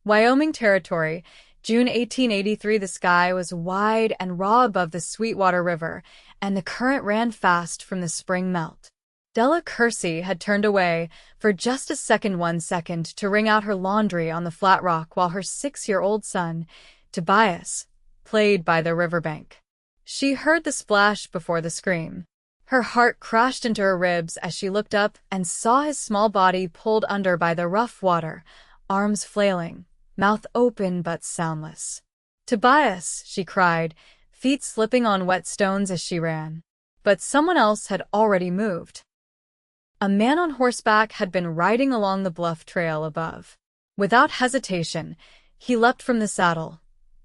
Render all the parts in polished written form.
Wyoming Territory, June 1883. The sky was wide and raw above the Sweetwater River, and the current ran fast from the spring melt. Della Kersey had turned away for just a second, 1 second, to wring out her laundry on the flat rock while her 6-year-old son, Tobias, played by the riverbank. She heard the splash before the scream. Her heart crashed into her ribs as she looked up and saw his small body pulled under by the rough water, arms flailing, mouth open but soundless. "Tobias!" she cried, feet slipping on wet stones as she ran. But someone else had already moved. A man on horseback had been riding along the bluff trail above. Without hesitation, he leapt from the saddle,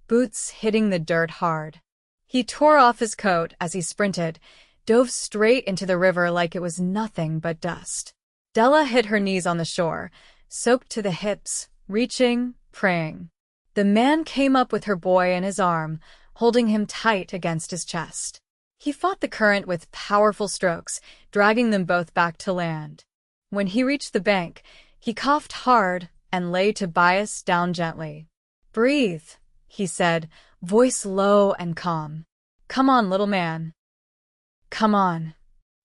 boots hitting the dirt hard. He tore off his coat as he sprinted, dove straight into the river like it was nothing but dust. Della hit her knees on the shore, soaked to the hips, reaching, praying. The man came up with her boy in his arm, holding him tight against his chest. He fought the current with powerful strokes, dragging them both back to land. When he reached the bank, he coughed hard and lay Tobias down gently. "Breathe," he said, voice low and calm. "Come on, little man. Come on."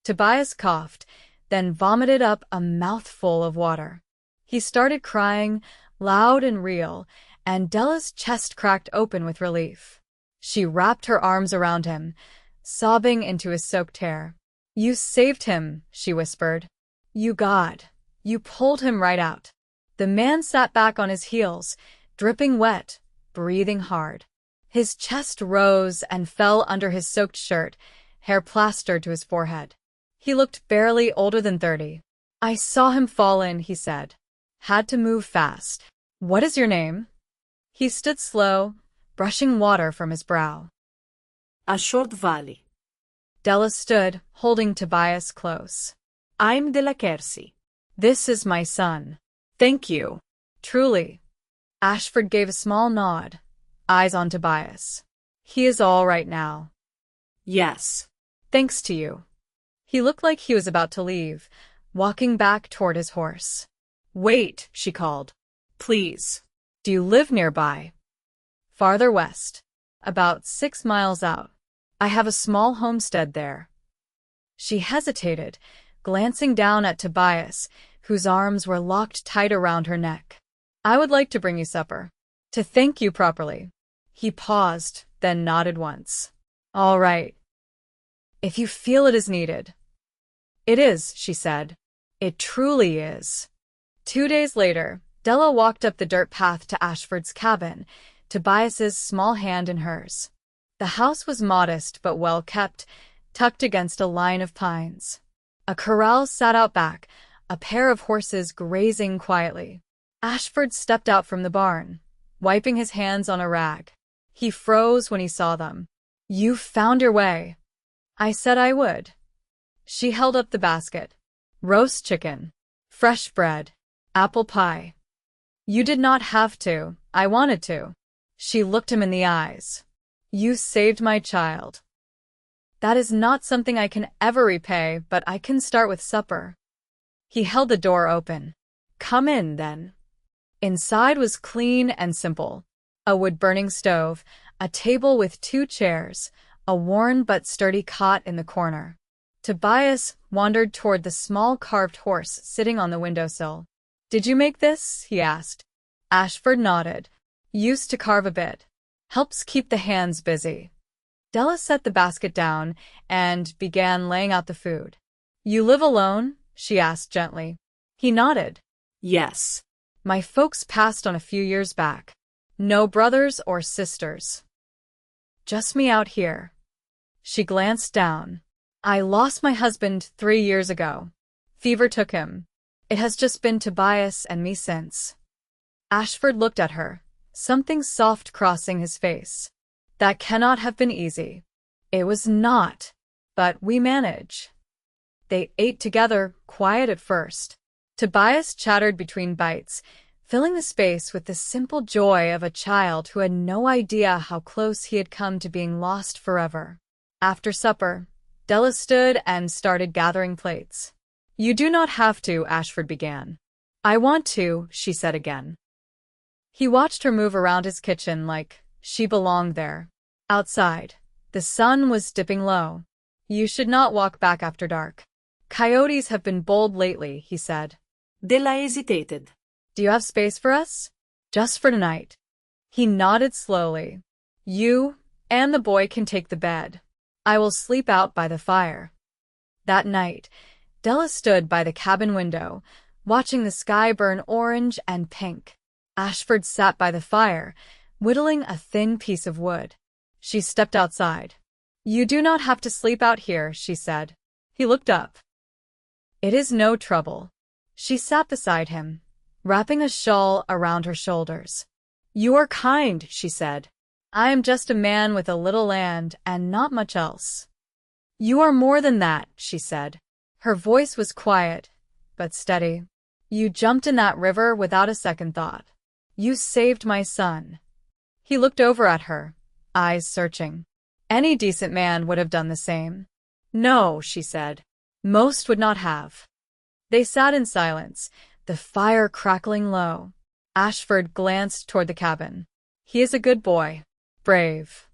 Tobias coughed, then vomited up a mouthful of water. He started crying, loud and real, and Della's chest cracked open with relief. She wrapped her arms around him, sobbing into his soaked hair. "You saved him," she whispered. "You God. You pulled him right out." The man sat back on his heels, dripping wet, breathing hard. His chest rose and fell under his soaked shirt, hair plastered to his forehead. He looked barely older than 30. "I saw him fall in," he said. "Had to move fast." "What is your name?" He stood slow, brushing water from his brow. Ashford Vale. Della stood, holding Tobias close. I'm Della Kersey. "This is my son." Thank you. "Truly." Ashford gave a small nod, eyes on Tobias. "He is all right now." Yes. "Thanks to you." He looked like he was about to leave, walking back toward his horse. "Wait," she called. "Please." "Do you live nearby?" "Farther west. About 6 miles out. I have a small homestead there." She hesitated, glancing down at Tobias, whose arms were locked tight around her neck. "I would like to bring you supper. To thank you properly." He paused, then nodded once. "All right. If you feel it is needed." "It is," she said. "It truly is." 2 days later, Della walked up the dirt path to Ashford's cabin, Tobias's small hand in hers. The house was modest but well kept, tucked against a line of pines. A corral sat out back, a pair of horses grazing quietly. Ashford stepped out from the barn, wiping his hands on a rag. He froze when he saw them. "You've found your way." "I said I would." She held up the basket. "Roast chicken, fresh bread, apple pie." "You did not have to. I wanted to." She looked him in the eyes. "You saved my child. That is not something I can ever repay, but I can start with supper." He held the door open. "Come in, then." Inside was clean and simple. A wood-burning stove, a table with 2 chairs, a worn but sturdy cot in the corner. Tobias wandered toward the small carved horse sitting on the windowsill. "Did you make this?" he asked. Ashford nodded. "Used to carve a bit. Helps keep the hands busy." Della set the basket down and began laying out the food. "You live alone?" she asked gently. He nodded. Yes. "My folks passed on a few years back. No brothers or sisters. Just me out here." She glanced down. "I lost my husband 3 years ago. Fever took him. It has just been Tobias and me since." Ashford looked at her, something soft crossing his face. "That cannot have been easy." "It was not. But we manage." They ate together, quiet at first. Tobias chattered between bites, filling the space with the simple joy of a child who had no idea how close he had come to being lost forever. After supper, Della stood and started gathering plates. "You do not have to," Ashford began. "I want to," she said again. He watched her move around his kitchen like she belonged there. Outside, the sun was dipping low. You should not walk back after dark. Coyotes have been bold lately, he said. Della hesitated. Do you have space for us? Just for tonight. He nodded slowly. You and the boy can take the bed. I will sleep out by the fire. That night, Della stood by the cabin window, watching the sky burn orange and pink. Ashford sat by the fire, whittling a thin piece of wood. She stepped outside. You do not have to sleep out here, she said. He looked up. It is no trouble. She sat beside him, wrapping a shawl around her shoulders. You are kind, she said. I am just a man with a little land and not much else. You are more than that, she said. Her voice was quiet, but steady. You jumped in that river without a second thought. You saved my son. He looked over at her, eyes searching. Any decent man would have done the same. No, she said. Most would not have. They sat in silence, the fire crackling low. Ashford glanced toward the cabin. He is a good boy. Brave.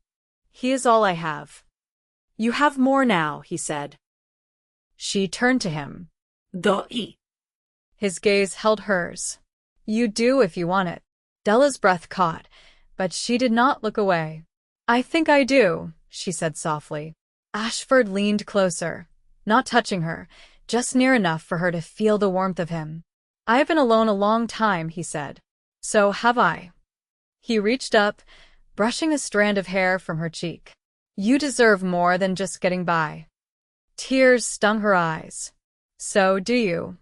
He is all I have. You have more now, he said. She turned to him. Doi. His gaze held hers. You do if you want it. Della's breath caught, but she did not look away. I think I do, she said softly. Ashford leaned closer, not touching her, just near enough for her to feel the warmth of him. I have been alone a long time, he said. So have I. He reached up, brushing a strand of hair from her cheek. You deserve more than just getting by. Tears stung her eyes. So do you.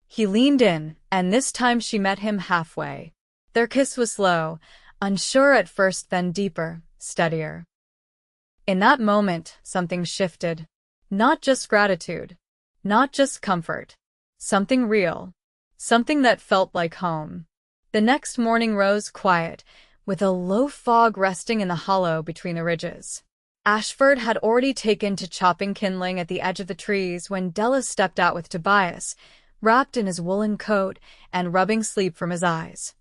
He leaned in, and this time she met him halfway. Their kiss was slow, unsure at first, then deeper, steadier. In that moment, something shifted. Not just gratitude, not just comfort. Something real. Something that felt like home. The next morning rose quiet, with a low fog resting in the hollow between the ridges. Ashford had already taken to chopping kindling at the edge of the trees when Della stepped out with Tobias, wrapped in his woolen coat and rubbing sleep from his eyes.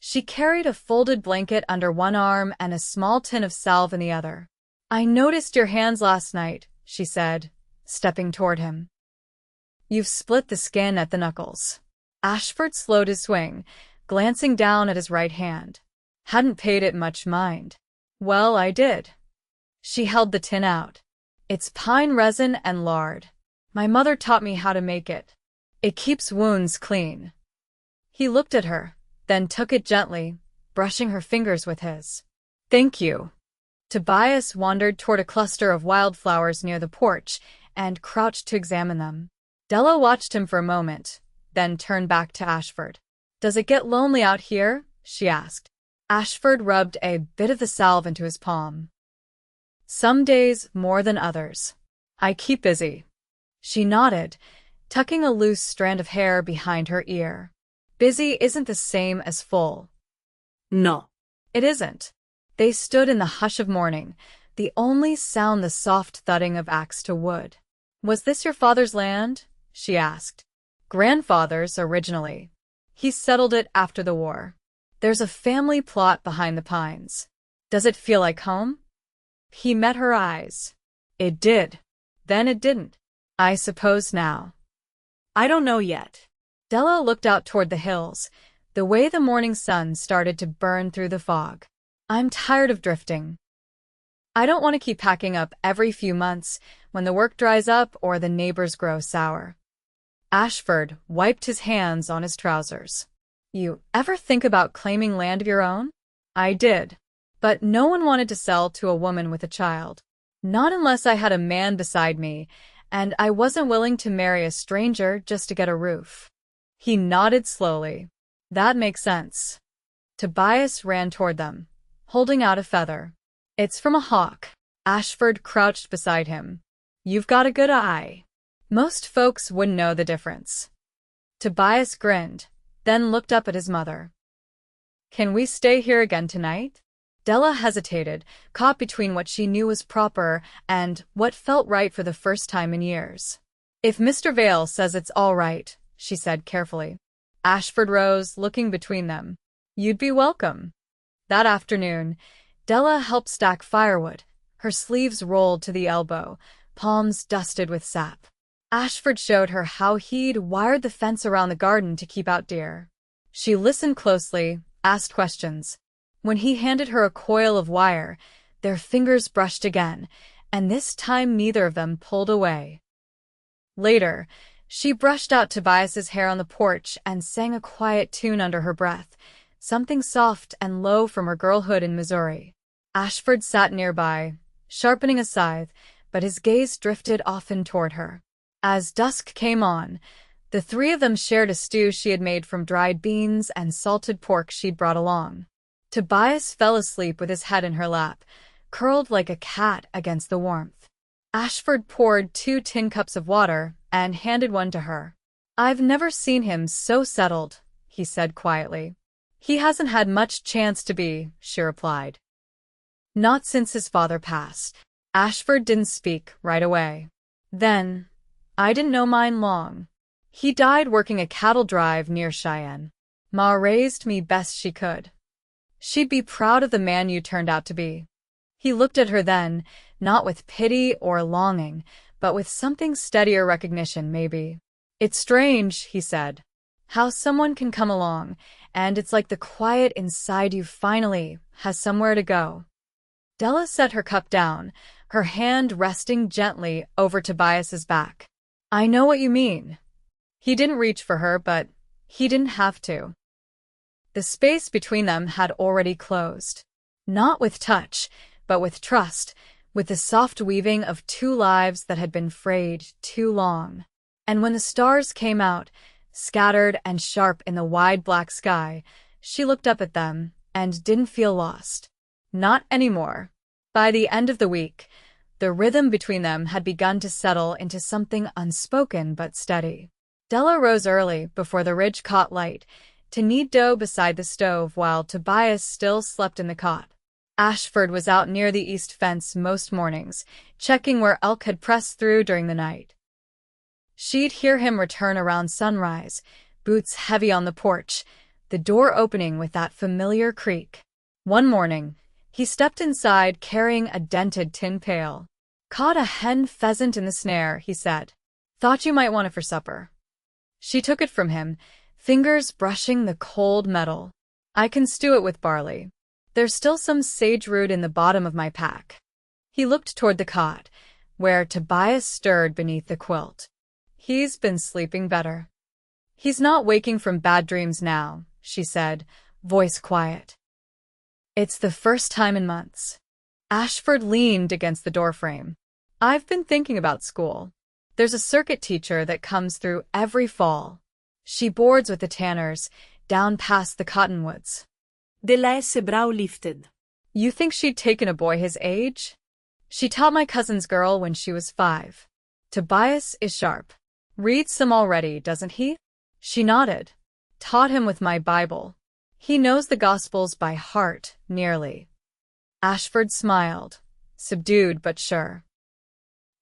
She carried a folded blanket under one arm and a small tin of salve in the other. I noticed your hands last night, she said, stepping toward him. You've split the skin at the knuckles. Ashford slowed his swing, glancing down at his right hand. Hadn't paid it much mind. Well, I did. She held the tin out. It's pine resin and lard. My mother taught me how to make it. It keeps wounds clean. He looked at her, then took it gently, brushing her fingers with his. Thank you. Tobias wandered toward a cluster of wildflowers near the porch and crouched to examine them. Della watched him for a moment, then turned back to Ashford. Does it get lonely out here? She asked. Ashford rubbed a bit of the salve into his palm. Some days more than others. I keep busy. She nodded, tucking a loose strand of hair behind her ear. Busy isn't the same as full. No. It isn't. They stood in the hush of morning, the only sound the soft thudding of axe to wood. Was this your father's land? She asked. Grandfather's originally. He settled it after the war. There's a family plot behind the pines. Does it feel like home? He met her eyes. It did. Then it didn't. I suppose now. I don't know yet. Della looked out toward the hills, the way the morning sun started to burn through the fog. I'm tired of drifting. I don't want to keep packing up every few months when the work dries up or the neighbors grow sour. Ashford wiped his hands on his trousers. You ever think about claiming land of your own? I did. But no one wanted to sell to a woman with a child. Not unless I had a man beside me, and I wasn't willing to marry a stranger just to get a roof. He nodded slowly. That makes sense. Tobias ran toward them, holding out a feather. It's from a hawk. Ashford crouched beside him. You've got a good eye. Most folks wouldn't know the difference. Tobias grinned, then looked up at his mother. Can we stay here again tonight? Della hesitated, caught between what she knew was proper and what felt right for the first time in years. If Mr. Vale says it's all right, she said carefully. Ashford rose, looking between them. You'd be welcome. That afternoon, Della helped stack firewood, her sleeves rolled to the elbow, palms dusted with sap. Ashford showed her how he'd wired the fence around the garden to keep out deer. She listened closely, asked questions. When he handed her a coil of wire, their fingers brushed again, and this time neither of them pulled away. Later, she brushed out Tobias's hair on the porch and sang a quiet tune under her breath, something soft and low from her girlhood in Missouri. Ashford sat nearby, sharpening a scythe, but his gaze drifted often toward her. As dusk came on, the three of them shared a stew she had made from dried beans and salted pork she'd brought along. Tobias fell asleep with his head in her lap, curled like a cat against the warmth. Ashford poured 2 tin cups of water and handed one to her. "I've never seen him so settled," he said quietly. "He hasn't had much chance to be," she replied. "Not since his father passed." Ashford didn't speak right away. Then, "I didn't know mine long. He died working a cattle drive near Cheyenne. Ma raised me best she could. She'd be proud of the man you turned out to be." He looked at her then, not with pity or longing, but with something steadier recognition, maybe. "It's strange," he said, "how someone can come along, and it's like the quiet inside you finally has somewhere to go." Della set her cup down, her hand resting gently over Tobias's back. "I know what you mean." He didn't reach for her, but he didn't have to. The space between them had already closed. Not with touch, but with trust, with the soft weaving of 2 lives that had been frayed too long. And when the stars came out, scattered and sharp in the wide black sky, she looked up at them and didn't feel lost. Not anymore. By the end of the week, the rhythm between them had begun to settle into something unspoken but steady. Della rose early, before the ridge caught light, to knead dough beside the stove while Tobias still slept in the cot. Ashford was out near the east fence most mornings, checking where elk had pressed through during the night. She'd hear him return around sunrise, boots heavy on the porch, the door opening with that familiar creak. One morning, he stepped inside carrying a dented tin pail. "Caught a hen pheasant in the snare," he said. "Thought you might want it for supper." She took it from him, fingers brushing the cold metal. "I can stew it with barley. There's still some sage root in the bottom of my pack." He looked toward the cot, where Tobias stirred beneath the quilt. "He's been sleeping better. He's not waking from bad dreams now," she said, voice quiet. "It's the first time in months." Ashford leaned against the doorframe. "I've been thinking about school. There's a circuit teacher that comes through every fall. She boards with the Tanners, down past the cottonwoods." Della's brow lifted. "You think she'd taken a boy his age? She taught my cousin's girl when she was 5. Tobias is sharp. Reads some already, doesn't he?" She nodded. "Taught him with my Bible. He knows the Gospels by heart, nearly." Ashford smiled, subdued but sure.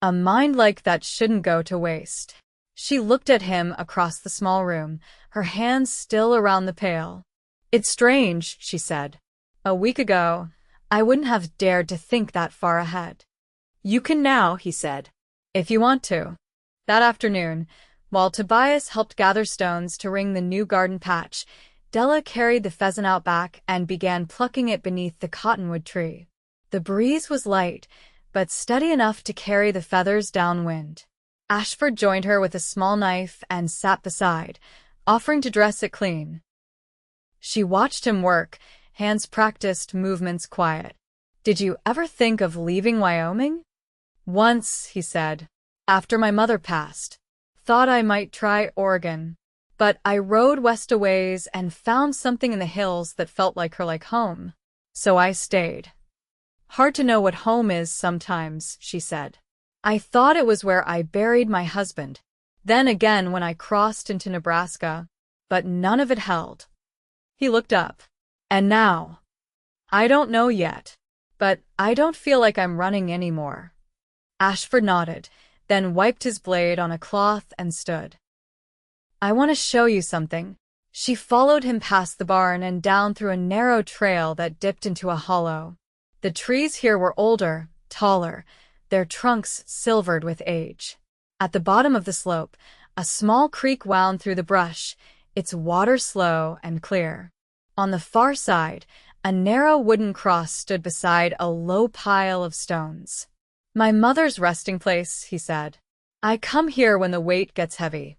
"A mind like that shouldn't go to waste." She looked at him across the small room, her hands still around the pail. "It's strange," she said. "A week ago, I wouldn't have dared to think that far ahead." "You can now," he said. "If you want to." That afternoon, while Tobias helped gather stones to ring the new garden patch, Della carried the pheasant out back and began plucking it beneath the cottonwood tree. The breeze was light, but steady enough to carry the feathers downwind. Ashford joined her with a small knife and sat beside, offering to dress it clean. She watched him work, hands practiced, movements quiet. "Did you ever think of leaving Wyoming?" "Once," he said, "after my mother passed. Thought I might try Oregon. But I rode west a ways and found something in the hills that felt like home. So I stayed." "Hard to know what home is sometimes," she said. "I thought it was where I buried my husband. Then again when I crossed into Nebraska. But none of it held." He looked up. "And now?" "I don't know yet. But I don't feel like I'm running anymore." Ashford nodded, then wiped his blade on a cloth and stood. "I want to show you something." She followed him past the barn and down through a narrow trail that dipped into a hollow. The trees here were older, taller, their trunks silvered with age. At the bottom of the slope, a small creek wound through the brush, its water slow and clear. On the far side, a narrow wooden cross stood beside a low pile of stones. "My mother's resting place," he said. "I come here when the weight gets heavy."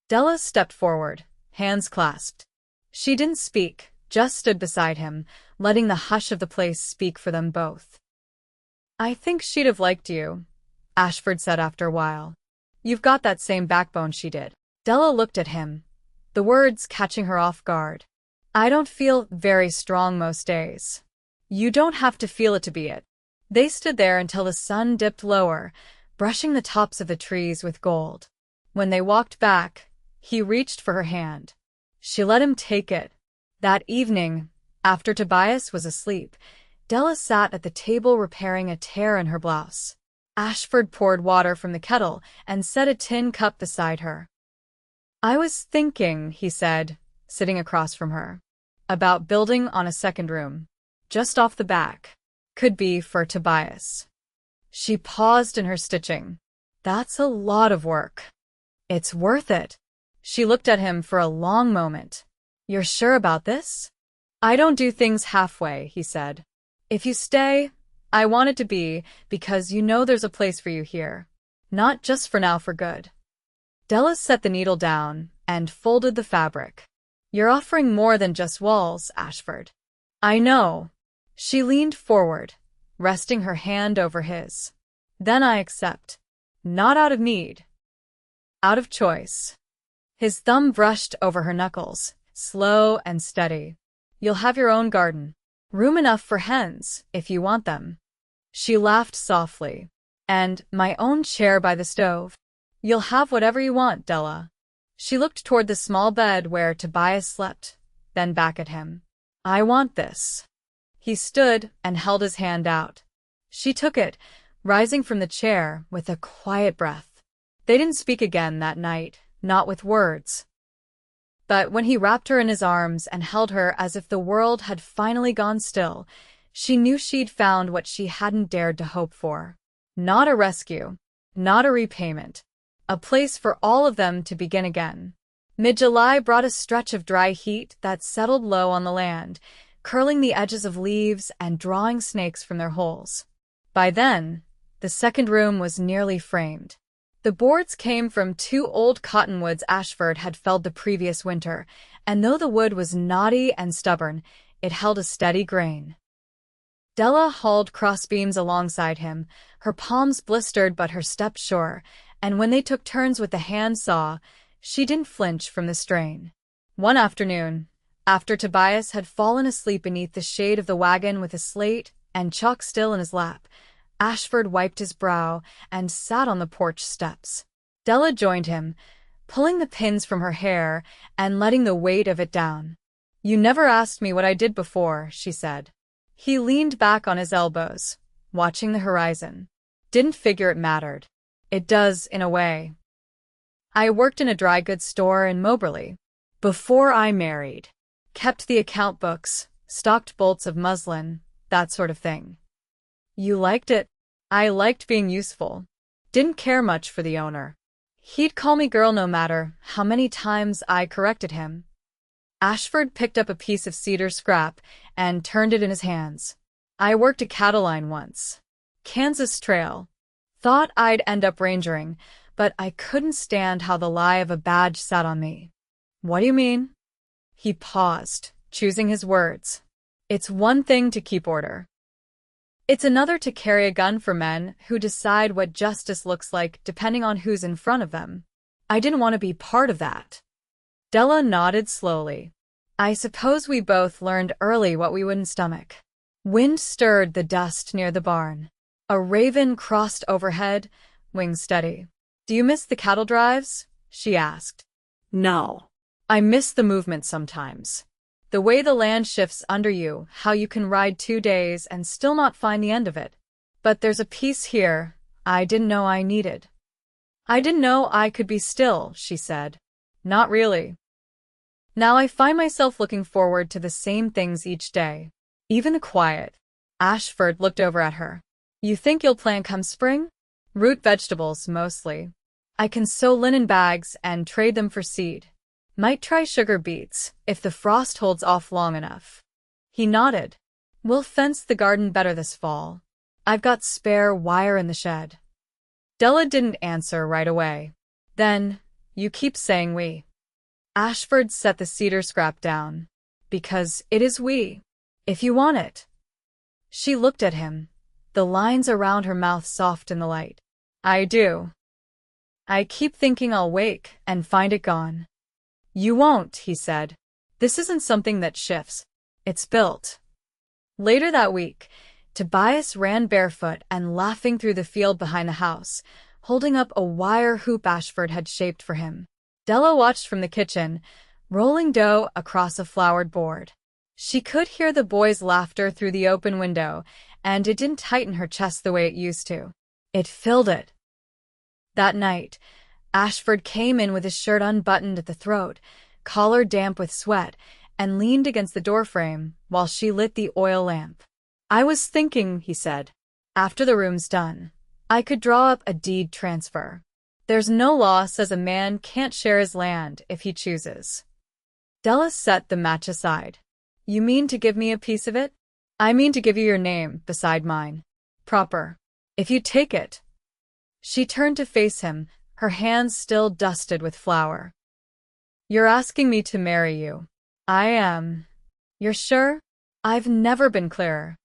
Della stepped forward, hands clasped. She didn't speak, just stood beside him, letting the hush of the place speak for them both. "I think she'd have liked you," Ashford said after a while. "You've got that same backbone she did." Della looked at him, the words catching her off guard. "I don't feel very strong most days." "You don't have to feel it to be it." They stood there until the sun dipped lower, brushing the tops of the trees with gold. When they walked back, he reached for her hand. She let him take it. That evening, after Tobias was asleep, Della sat at the table repairing a tear in her blouse. Ashford poured water from the kettle and set a tin cup beside her. "I was thinking," he said, sitting across from her, "about building on a second room. Just off the back. Could be for Tobias." She paused in her stitching. "That's a lot of work." "It's worth it." She looked at him for a long moment. "You're sure about this?" "I don't do things halfway," he said. "If you stay, I want it to be because you know there's a place for you here. Not just for now, for good." Della set the needle down and folded the fabric. "You're offering more than just walls, Ashford." "I know." She leaned forward, resting her hand over his. "Then I accept. Not out of need. Out of choice." His thumb brushed over her knuckles, slow and steady. "You'll have your own garden. Room enough for hens, if you want them." She laughed softly. "And my own chair by the stove." "You'll have whatever you want, Della." She looked toward the small bed where Tobias slept, then back at him. "I want this." He stood and held his hand out. She took it, rising from the chair with a quiet breath. They didn't speak again that night, not with words. But when he wrapped her in his arms and held her as if the world had finally gone still, she knew she'd found what she hadn't dared to hope for. Not a rescue, not a repayment. A place for all of them to begin again. Mid-July brought a stretch of dry heat that settled low on the land, curling the edges of leaves and drawing snakes from their holes. By then, the second room was nearly framed. The boards came from 2 old cottonwoods Ashford had felled the previous winter, and though the wood was knotty and stubborn, it held a steady grain. Della hauled crossbeams alongside him, her palms blistered but her step sure, and when they took turns with the handsaw, she didn't flinch from the strain. One afternoon, after Tobias had fallen asleep beneath the shade of the wagon with a slate and chalk still in his lap, Ashford wiped his brow and sat on the porch steps. Della joined him, pulling the pins from her hair and letting the weight of it down. "You never asked me what I did before," she said. He leaned back on his elbows, watching the horizon. "Didn't figure it mattered. It does, in a way. I worked in a dry goods store in Moberly. Before I married. Kept the account books, stocked bolts of muslin, that sort of thing." "You liked it?" "I liked being useful. Didn't care much for the owner. He'd call me girl no matter how many times I corrected him." Ashford picked up a piece of cedar scrap and turned it in his hands. "I worked a cattle line once. Kansas Trail. Thought I'd end up rangering, but I couldn't stand how the lie of a badge sat on me." "What do you mean?" He paused, choosing his words. "It's one thing to keep order. It's another to carry a gun for men who decide what justice looks like depending on who's in front of them. I didn't want to be part of that." Della nodded slowly. "I suppose we both learned early what we wouldn't stomach." Wind stirred the dust near the barn. A raven crossed overhead, wings steady. "Do you miss the cattle drives?" she asked. No. "I miss the movement sometimes. The way the land shifts under you, how you can ride 2 days and still not find the end of it. But there's a peace here I didn't know I needed." "I didn't know I could be still," she said. "Not really." Now I find myself looking forward to the same things each day. Even the quiet. Ashford looked over at her. You think you'll plant come spring? Root vegetables, mostly. I can sew linen bags and trade them for seed. Might try sugar beets, if the frost holds off long enough. He nodded. We'll fence the garden better this fall. I've got spare wire in the shed. Della didn't answer right away. Then, you keep saying we. Ashford set the cedar scrap down. Because it is we. If you want it. She looked at him, the lines around her mouth soft in the light. I do. I keep thinking I'll wake and find it gone. You won't, he said. This isn't something that shifts. It's built. Later that week, Tobias ran barefoot and laughing through the field behind the house, holding up a wire hoop Ashford had shaped for him. Della watched from the kitchen, rolling dough across a floured board. She could hear the boys' laughter through the open window, and it didn't tighten her chest the way it used to. It filled it. That night, Ashford came in with his shirt unbuttoned at the throat, collar damp with sweat, and leaned against the doorframe while she lit the oil lamp. I was thinking, he said, after the room's done, I could draw up a deed transfer. There's no law says a man can't share his land if he chooses. Della set the match aside. You mean to give me a piece of it? I mean to give you your name beside mine. Proper. If you take it. She turned to face him, her hands still dusted with flour. You're asking me to marry you. I am. You're sure? I've never been clearer.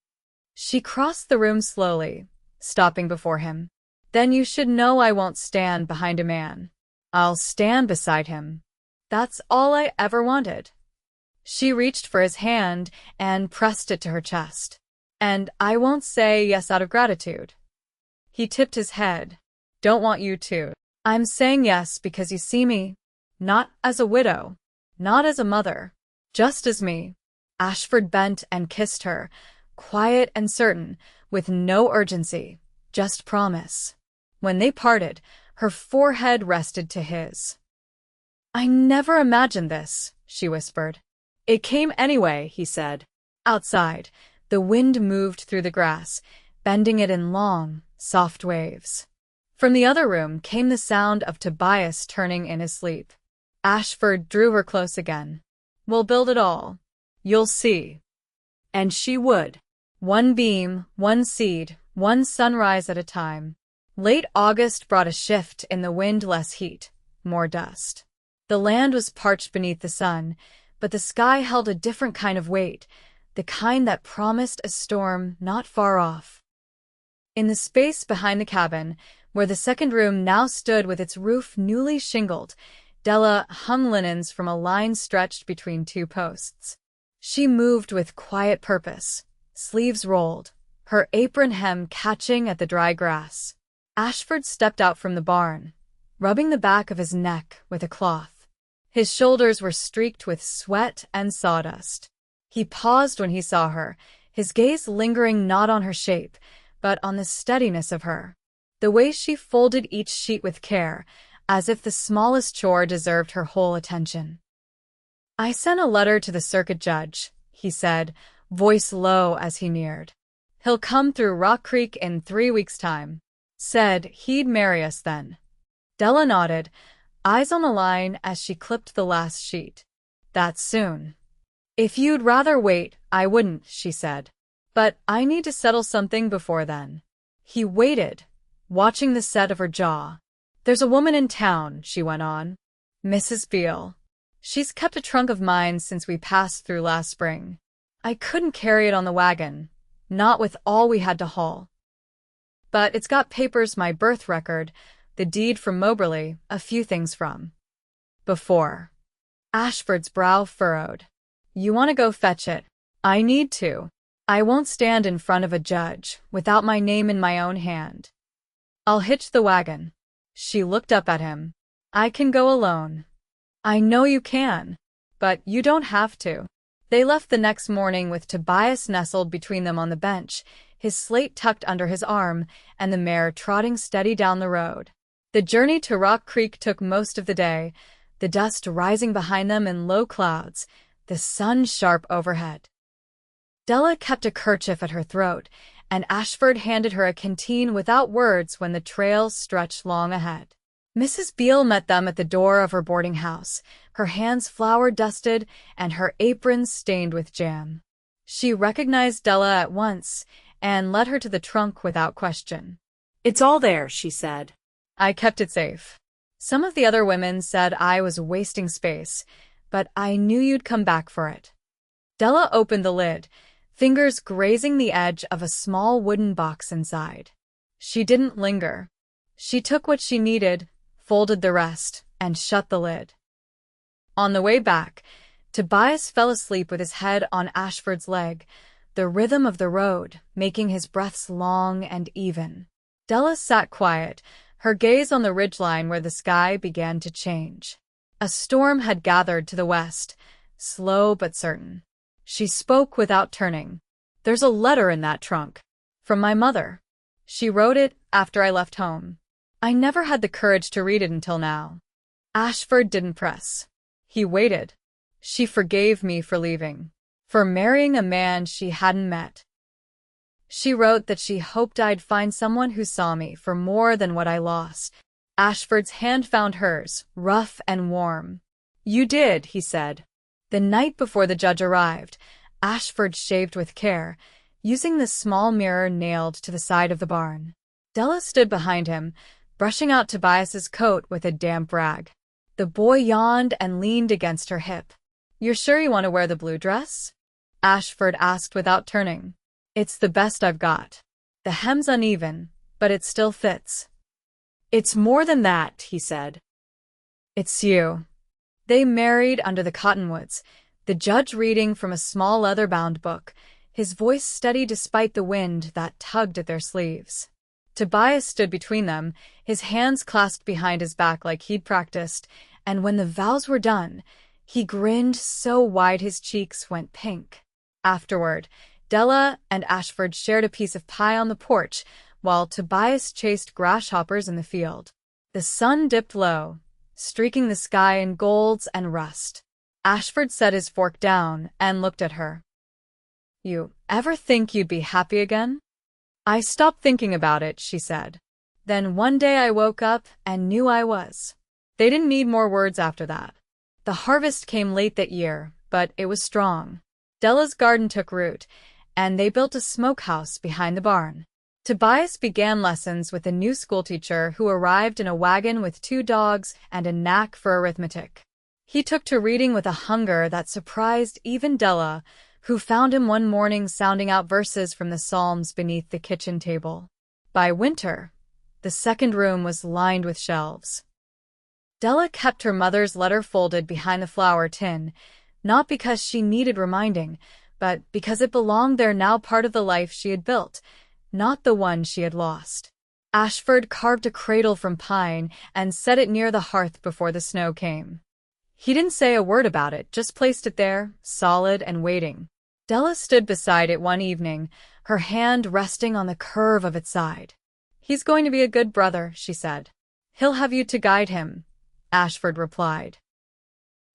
She crossed the room slowly, stopping before him. Then you should know I won't stand behind a man. I'll stand beside him. That's all I ever wanted. She reached for his hand and pressed it to her chest. And I won't say yes out of gratitude. He tipped his head. Don't want you to. I'm saying yes because you see me. Not as a widow. Not as a mother. Just as me. Ashford bent and kissed her, quiet and certain, with no urgency, just promise. When they parted, her forehead rested to his. I never imagined this, she whispered. It came anyway, he said. Outside, the wind moved through the grass, bending it in long, soft waves. From the other room came the sound of Tobias turning in his sleep. Ashford drew her close again. We'll build it all. You'll see. And she would. One beam, one seed, one sunrise at a time. Late August brought a shift in the wind, less heat, more dust. The land was parched beneath the sun, but the sky held a different kind of weight, the kind that promised a storm not far off. In the space behind the cabin, where the second room now stood with its roof newly shingled, Della hung linens from a line stretched between two posts. She moved with quiet purpose, sleeves rolled, her apron hem catching at the dry grass. Ashford stepped out from the barn, rubbing the back of his neck with a cloth. His shoulders were streaked with sweat and sawdust. He paused when he saw her, his gaze lingering not on her shape, but on the steadiness of her. The way she folded each sheet with care, as if the smallest chore deserved her whole attention. I sent a letter to the circuit judge, he said, voice low as he neared. He'll come through Rock Creek in 3 weeks' time. Said he'd marry us then. Della nodded, eyes on the line as she clipped the last sheet. That's soon. If you'd rather wait, I wouldn't, she said. But I need to settle something before then. He waited, watching the set of her jaw. There's a woman in town, she went on. Mrs. Beale. She's kept a trunk of mine since we passed through last spring. I couldn't carry it on the wagon, not with all we had to haul. But it's got papers, my birth record, the deed from Moberly, a few things from before. Ashford's brow furrowed. You want to go fetch it? I need to. I won't stand in front of a judge without my name in my own hand. I'll hitch the wagon. She looked up at him. I can go alone. I know you can, but you don't have to. They left the next morning with Tobias nestled between them on the bench, his slate tucked under his arm, and the mare trotting steady down the road. The journey to Rock Creek took most of the day, the dust rising behind them in low clouds, the sun sharp overhead. Della kept a kerchief at her throat, and Ashford handed her a canteen without words when the trail stretched long ahead. Mrs. Beale met them at the door of her boarding house, her hands flour-dusted and her apron stained with jam. She recognized Della at once and led her to the trunk without question. "It's all there," she said. "I kept it safe. Some of the other women said I was wasting space, but I knew you'd come back for it." Della opened the lid, fingers grazing the edge of a small wooden box inside. She didn't linger. She took what she needed, folded the rest, and shut the lid. On the way back, Tobias fell asleep with his head on Ashford's leg, the rhythm of the road making his breaths long and even. Della sat quiet, her gaze on the ridgeline where the sky began to change. A storm had gathered to the west, slow but certain. She spoke without turning. "There's a letter in that trunk. From my mother. She wrote it after I left home. I never had the courage to read it until now." Ashford didn't press. He waited. "She forgave me for leaving, for marrying a man she hadn't met. She wrote that she hoped I'd find someone who saw me for more than what I lost." Ashford's hand found hers, rough and warm. "You did," he said. The night before the judge arrived, Ashford shaved with care, using the small mirror nailed to the side of the barn. Della stood behind him, brushing out Tobias's coat with a damp rag. The boy yawned and leaned against her hip. "You're sure you want to wear the blue dress?" Ashford asked without turning. "It's the best I've got. The hem's uneven, but it still fits." "It's more than that," he said. "It's you." They married under the cottonwoods, the judge reading from a small leather-bound book, his voice steady despite the wind that tugged at their sleeves. Tobias stood between them, his hands clasped behind his back like he'd practiced, and when the vows were done, he grinned so wide his cheeks went pink. Afterward, Della and Ashford shared a piece of pie on the porch, while Tobias chased grasshoppers in the field. The sun dipped low, streaking the sky in golds and rust. Ashford set his fork down and looked at her. "You ever think you'd be happy again?" "I stopped thinking about it," she said. "Then one day I woke up and knew I was." They didn't need more words after that. The harvest came late that year, but it was strong. Della's garden took root, and they built a smokehouse behind the barn. Tobias began lessons with a new schoolteacher who arrived in a wagon with 2 dogs and a knack for arithmetic. He took to reading with a hunger that surprised even Della, who found him one morning sounding out verses from the Psalms beneath the kitchen table. By winter, the second room was lined with shelves. Della kept her mother's letter folded behind the flour tin, not because she needed reminding, but because it belonged there, now part of the life she had built, not the one she had lost. Ashford carved a cradle from pine and set it near the hearth before the snow came. He didn't say a word about it, just placed it there, solid and waiting. Della stood beside it one evening, her hand resting on the curve of its side. "He's going to be a good brother," she said. "He'll have you to guide him," Ashford replied.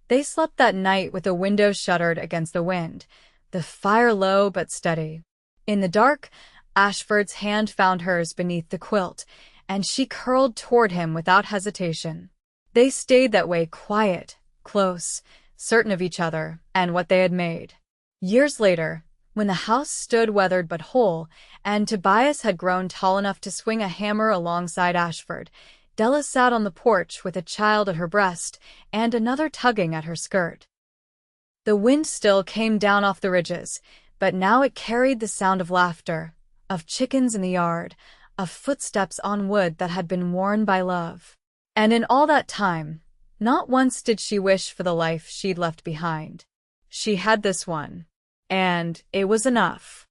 They slept that night with the windows shuttered against the wind, the fire low but steady. In the dark, Ashford's hand found hers beneath the quilt, and she curled toward him without hesitation. They stayed that way, quiet, close, certain of each other and what they had made. Years later, when the house stood weathered but whole, and Tobias had grown tall enough to swing a hammer alongside Ashford, Della sat on the porch with a child at her breast and another tugging at her skirt. The wind still came down off the ridges, but now it carried the sound of laughter, of chickens in the yard, of footsteps on wood that had been worn by love. And in all that time, not once did she wish for the life she'd left behind. She had this one, and it was enough.